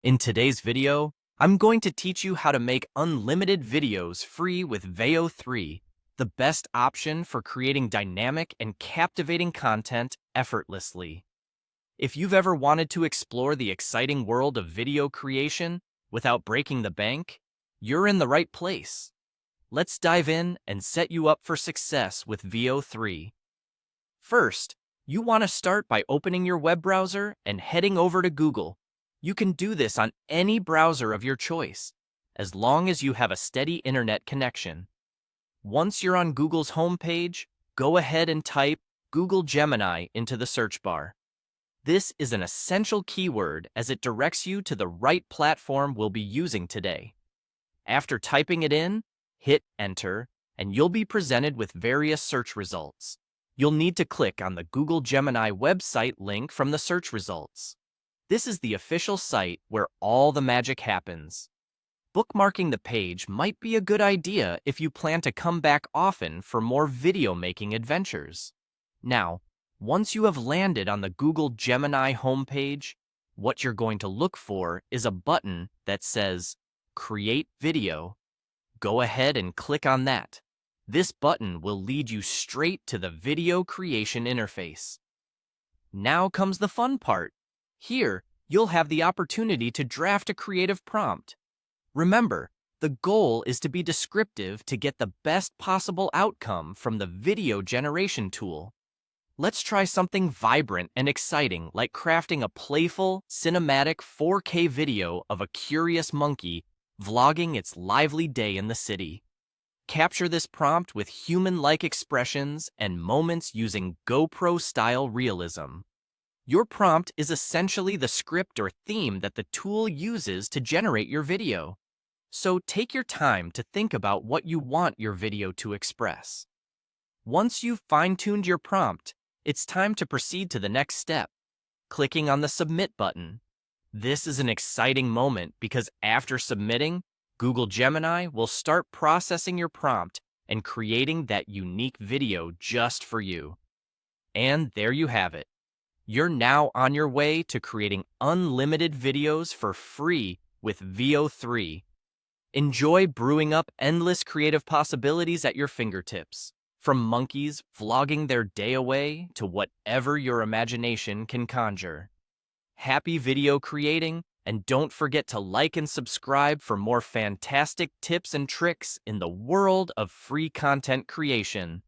In today's video, I'm going to teach you how to make unlimited videos free with Veo 3, the best option for creating dynamic and captivating content effortlessly. If you've ever wanted to explore the exciting world of video creation without breaking the bank, you're in the right place. Let's dive in and set you up for success with Veo 3. First, you want to start by opening your web browser and heading over to Google. You can do this on any browser of your choice, as long as you have a steady internet connection. Once you're on Google's homepage, go ahead and type Google Gemini into the search bar. This is an essential keyword as it directs you to the right platform we'll be using today. After typing it in, hit Enter, and you'll be presented with various search results. You'll need to click on the Google Gemini website link from the search results. This is the official site where all the magic happens. Bookmarking the page might be a good idea if you plan to come back often for more video-making adventures. Now, once you have landed on the Google Gemini homepage, what you're going to look for is a button that says Create Video. Go ahead and click on that. This button will lead you straight to the video creation interface. Now comes the fun part. Here, you'll have the opportunity to draft a creative prompt. Remember, the goal is to be descriptive to get the best possible outcome from the video generation tool. Let's try something vibrant and exciting like crafting a playful, cinematic 4K video of a curious monkey vlogging its lively day in the city. Capture this prompt with human-like expressions and moments using GoPro-style realism. Your prompt is essentially the script or theme that the tool uses to generate your video. So take your time to think about what you want your video to express. Once you've fine-tuned your prompt, it's time to proceed to the next step, clicking on the Submit button. This is an exciting moment because after submitting, Google Gemini will start processing your prompt and creating that unique video just for you. And there you have it. You're now on your way to creating unlimited videos for free with Veo 3. Enjoy brewing up endless creative possibilities at your fingertips, from monkeys vlogging their day away to whatever your imagination can conjure. Happy video creating, and don't forget to like and subscribe for more fantastic tips and tricks in the world of free content creation.